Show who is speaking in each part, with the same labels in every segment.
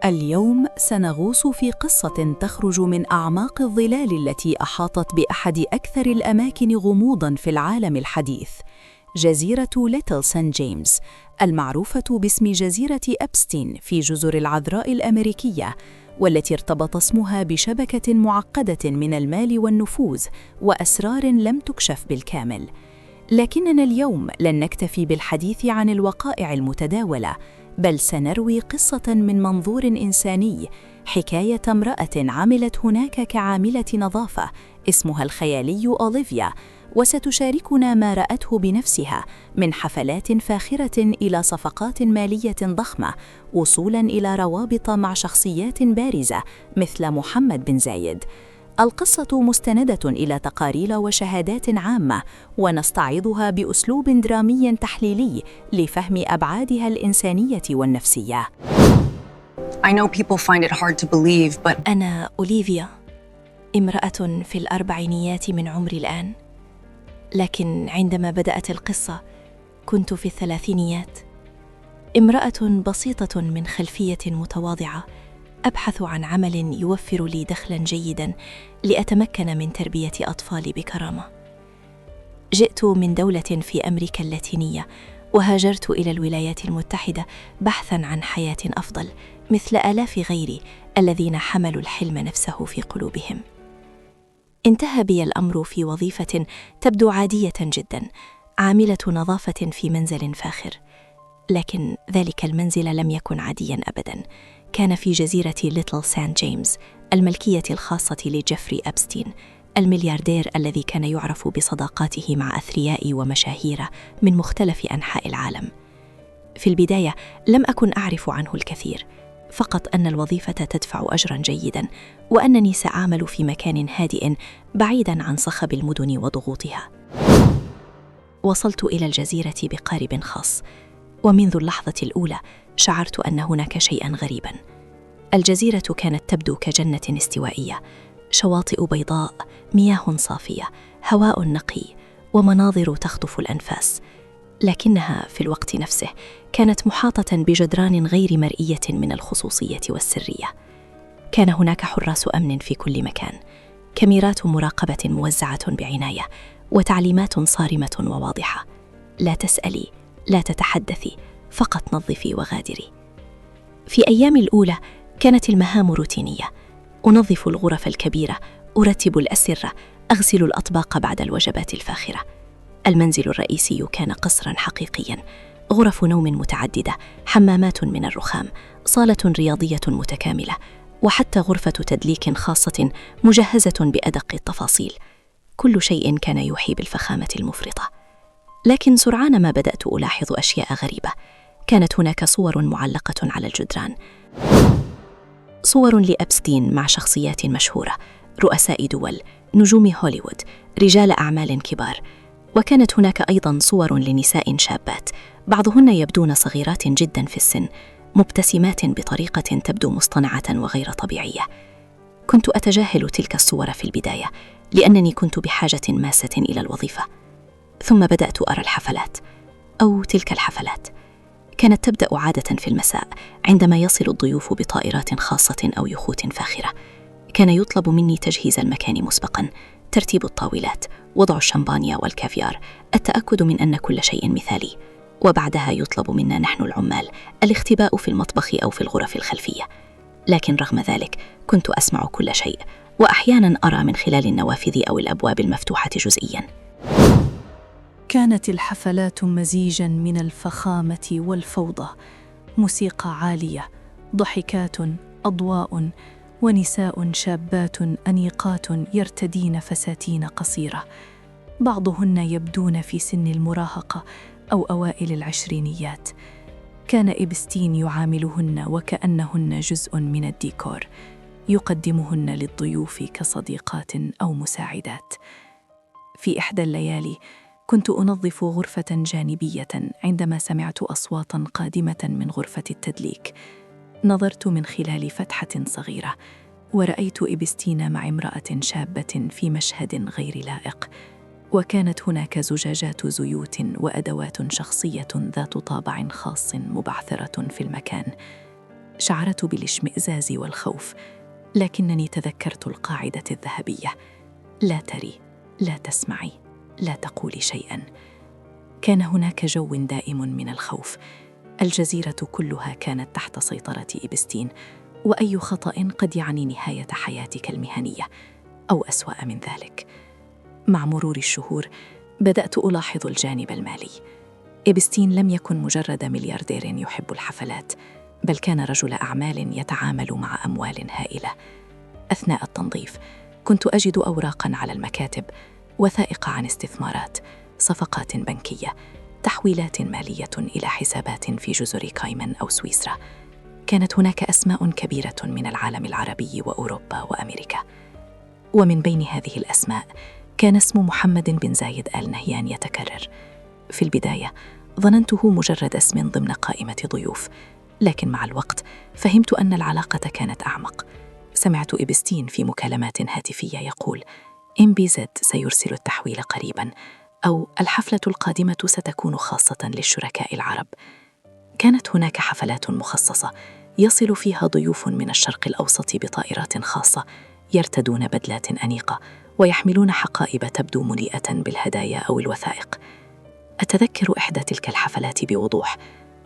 Speaker 1: اليوم سنغوص في قصة تخرج من أعماق الظلال التي أحاطت بأحد أكثر الأماكن غموضاً في العالم الحديث، جزيرة ليتل سان جيمس، المعروفة باسم جزيرة أبستين في جزر العذراء الأمريكية، والتي ارتبط اسمها بشبكة معقدة من المال والنفوذ وأسرار لم تكشف بالكامل. لكننا اليوم لن نكتفي بالحديث عن الوقائع المتداولة، بل سنروي قصة من منظور إنساني، حكاية امرأة عملت هناك كعاملة نظافة اسمها الخيالي أوليفيا، وستشاركنا ما رأته بنفسها من حفلات فاخرة إلى صفقات مالية ضخمة، وصولاً إلى روابط مع شخصيات بارزة مثل محمد بن زايد. القصة مستندة إلى تقارير وشهادات عامة، ونستعيضها بأسلوب درامي تحليلي لفهم أبعادها الإنسانية والنفسية.
Speaker 2: I know people find it hard to believe, but
Speaker 3: أنا أوليفيا، امرأة في الأربعينيات من عمري الآن، لكن عندما بدأت القصة كنت في الثلاثينيات. امرأة بسيطة من خلفية متواضعة، أبحث عن عمل يوفر لي دخلاً جيداً لأتمكن من تربية أطفالي بكرامة. جئت من دولة في أمريكا اللاتينية، وهاجرت إلى الولايات المتحدة بحثاً عن حياة أفضل مثل آلاف غيري الذين حملوا الحلم نفسه في قلوبهم. انتهى بي الأمر في وظيفة تبدو عادية جداً، عاملة نظافة في منزل فاخر. لكن ذلك المنزل لم يكن عادياً أبداً، كان في جزيرة ليتل سان جيمس الملكية الخاصة لجيفري أبستين، الملياردير الذي كان يعرف بصداقاته مع أثرياء ومشاهير من مختلف أنحاء العالم. في البداية لم أكن أعرف عنه الكثير، فقط أن الوظيفة تدفع أجراً جيداً، وأنني سأعمل في مكان هادئ بعيداً عن صخب المدن وضغوطها. وصلت إلى الجزيرة بقارب خاص، ومنذ اللحظة الأولى شعرت أن هناك شيئاً غريباً. الجزيرة كانت تبدو كجنة استوائية، شواطئ بيضاء، مياه صافية، هواء نقي، ومناظر تخطف الأنفاس. لكنها في الوقت نفسه كانت محاطة بجدران غير مرئية من الخصوصية والسرية. كان هناك حراس أمن في كل مكان، كاميرات مراقبة موزعة بعناية، وتعليمات صارمة وواضحة: لا تسألي، لا تتحدثي، فقط نظفي وغادري. في أيامي الأولى كانت المهام روتينية: أنظف الغرف الكبيرة، أرتب الأسرة، أغسل الأطباق بعد الوجبات الفاخرة. المنزل الرئيسي كان قصراً حقيقياً، غرف نوم متعددة، حمامات من الرخام، صالة رياضية متكاملة، وحتى غرفة تدليك خاصة مجهزة بأدق التفاصيل. كل شيء كان يوحي بالفخامة المفرطة. لكن سرعان ما بدأت ألاحظ أشياء غريبة. كانت هناك صور معلقة على الجدران، صور لأبستين مع شخصيات مشهورة، رؤساء دول، نجوم هوليوود، رجال أعمال كبار. وكانت هناك أيضاً صور لنساء شابات، بعضهن يبدون صغيرات جداً في السن، مبتسمات بطريقة تبدو مصطنعة وغير طبيعية. كنت أتجاهل تلك الصور في البداية لأنني كنت بحاجة ماسة إلى الوظيفة. ثم بدأت أرى الحفلات، أو تلك الحفلات كانت تبدأ عادة في المساء عندما يصل الضيوف بطائرات خاصة أو يخوت فاخرة. كان يطلب مني تجهيز المكان مسبقاً، ترتيب الطاولات، وضع الشمبانيا والكافيار، التأكد من أن كل شيء مثالي. وبعدها يطلب منا نحن العمال الاختباء في المطبخ أو في الغرف الخلفية. لكن رغم ذلك كنت أسمع كل شيء، وأحياناً أرى من خلال النوافذ أو الأبواب المفتوحة جزئياً.
Speaker 1: كانت الحفلات مزيجاً من الفخامة والفوضى، موسيقى عالية، ضحكات، أضواء، ونساء شابات أنيقات يرتدين فساتين قصيرة، بعضهن يبدون في سن المراهقة أو أوائل العشرينيات. كان إبستين يعاملهن وكأنهن جزء من الديكور، يقدمهن للضيوف كصديقات أو مساعدات. في إحدى الليالي كنت أنظف غرفة جانبية عندما سمعت أصواتاً قادمة من غرفة التدليك. نظرت من خلال فتحة صغيرة، ورأيت إبستين مع امرأة شابة في مشهد غير لائق. وكانت هناك زجاجات زيوت وأدوات شخصية ذات طابع خاص مبعثرة في المكان. شعرت بالاشمئزاز والخوف، لكنني تذكرت القاعدة الذهبية: لا تري، لا تسمعي، لا تقولي شيئاً. كان هناك جو دائم من الخوف. الجزيرة كلها كانت تحت سيطرة إبستين، وأي خطأ قد يعني نهاية حياتك المهنية أو أسوأ من ذلك. مع مرور الشهور بدأت ألاحظ الجانب المالي. إبستين لم يكن مجرد ملياردير يحب الحفلات، بل كان رجل أعمال يتعامل مع أموال هائلة. أثناء التنظيف كنت أجد أوراقاً على المكاتب، وثائق عن استثمارات، صفقات بنكية، تحويلات مالية إلى حسابات في جزر كايمن أو سويسرا. كانت هناك أسماء كبيرة من العالم العربي وأوروبا وأمريكا، ومن بين هذه الأسماء كان اسم محمد بن زايد آل نهيان يتكرر. في البداية ظننته مجرد اسم ضمن قائمة ضيوف، لكن مع الوقت فهمت أن العلاقة كانت أعمق. سمعت إبستين في مكالمات هاتفية يقول: MBZ سيرسل التحويل قريباً، أو الحفلة القادمة ستكون خاصة للشركاء العرب. كانت هناك حفلات مخصصة يصل فيها ضيوف من الشرق الأوسط بطائرات خاصة، يرتدون بدلات أنيقة ويحملون حقائب تبدو مليئة بالهدايا أو الوثائق. أتذكر إحدى تلك الحفلات بوضوح،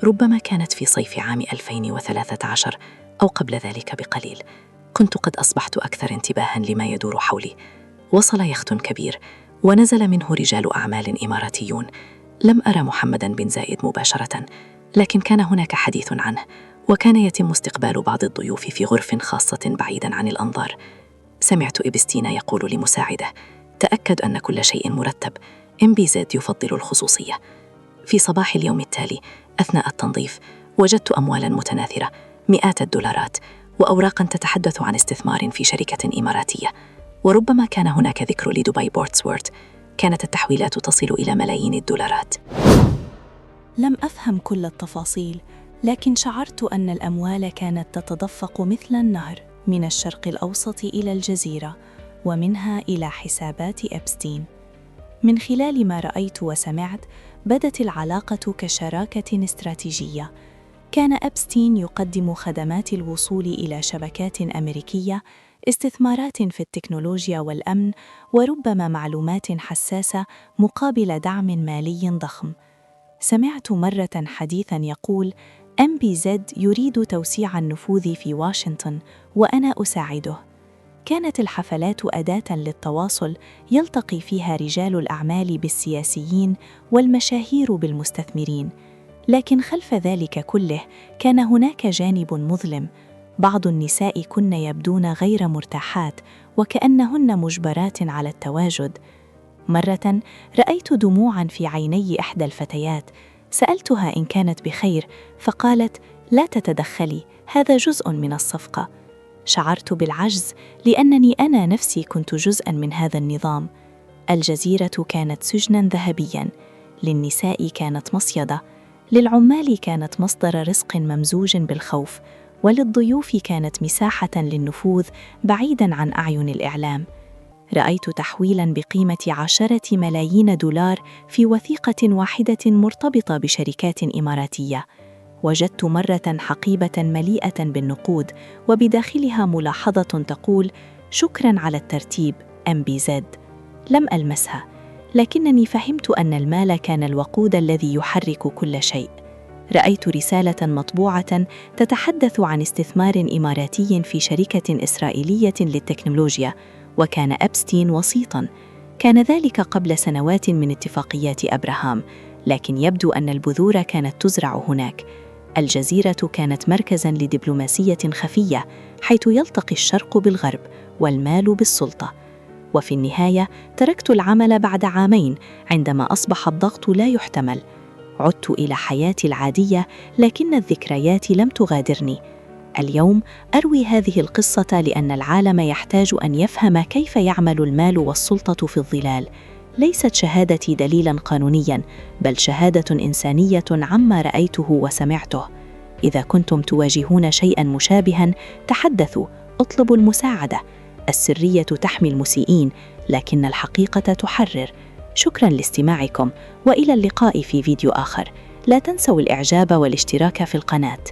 Speaker 1: ربما كانت في صيف عام 2013 أو قبل ذلك بقليل. كنت قد أصبحت أكثر انتباهاً لما يدور حولي. وصل يخت كبير ونزل منه رجال أعمال إماراتيون. لم أرى محمداً بن زايد مباشرة، لكن كان هناك حديث عنه، وكان يتم استقبال بعض الضيوف في غرف خاصة بعيداً عن الأنظار. سمعت إبستين يقول لمساعده: تأكد أن كل شيء مرتب، MBZ يفضل الخصوصية. في صباح اليوم التالي أثناء التنظيف وجدت أموالاً متناثرة، مئات الدولارات، وأوراقاً تتحدث عن استثمار في شركة إماراتية، وربما كان هناك ذكر لدبي بورتسورث. كانت التحويلات تصل إلى ملايين الدولارات.
Speaker 3: لم أفهم كل التفاصيل، لكن شعرت أن الأموال كانت تتدفق مثل النهر من الشرق الأوسط إلى الجزيرة، ومنها إلى حسابات إبستين. من خلال ما رأيت وسمعت، بدت العلاقة كشراكة استراتيجية. كان إبستين يقدم خدمات الوصول إلى شبكات أمريكية، استثمارات في التكنولوجيا والأمن، وربما معلومات حساسة مقابل دعم مالي ضخم. سمعت مرة حديثاً يقول: MBZ يريد توسيع النفوذ في واشنطن وأنا أساعده. كانت الحفلات أداة للتواصل يلتقي فيها رجال الأعمال بالسياسيين والمشاهير بالمستثمرين، لكن خلف ذلك كله كان هناك جانب مظلم. بعض النساء كن يبدون غير مرتاحات وكأنهن مجبرات على التواجد. مرة رأيت دموعاً في عيني إحدى الفتيات، سألتها إن كانت بخير، فقالت: لا تتدخلي، هذا جزء من الصفقة. شعرت بالعجز لأنني أنا نفسي كنت جزءاً من هذا النظام. الجزيرة كانت سجناً ذهبياً، للنساء كانت مصيدة، للعمال كانت مصدر رزق ممزوج بالخوف، وللضيوف كانت مساحة للنفوذ بعيداً عن أعين الإعلام. رأيت تحويلاً بقيمة 10 ملايين دولار في وثيقة واحدة مرتبطة بشركات إماراتية. وجدت مرة حقيبة مليئة بالنقود، وبداخلها ملاحظة تقول: شكراً على الترتيب MBZ. لم ألمسها، لكنني فهمت أن المال كان الوقود الذي يحرك كل شيء. رأيت رسالة مطبوعة تتحدث عن استثمار إماراتي في شركة إسرائيلية للتكنولوجيا، وكان إبستين وسيطاً. كان ذلك قبل سنوات من اتفاقيات أبراهام، لكن يبدو أن البذور كانت تزرع هناك. الجزيرة كانت مركزاً لدبلوماسية خفية، حيث يلتقي الشرق بالغرب والمال بالسلطة. وفي النهاية تركت العمل بعد عامين عندما أصبح الضغط لا يحتمل. عدت إلى حياتي العادية، لكن الذكريات لم تغادرني. اليوم أروي هذه القصة لأن العالم يحتاج أن يفهم كيف يعمل المال والسلطة في الظلال. ليست شهادتي دليلاً قانونياً، بل شهادة إنسانية عما رأيته وسمعته. إذا كنتم تواجهون شيئاً مشابهاً، تحدثوا، اطلبوا المساعدة. السرية تحمي المسيئين، لكن الحقيقة تحرر. شكراً لاستماعكم، وإلى اللقاء في فيديو آخر. لا تنسوا الإعجاب والاشتراك في القناة.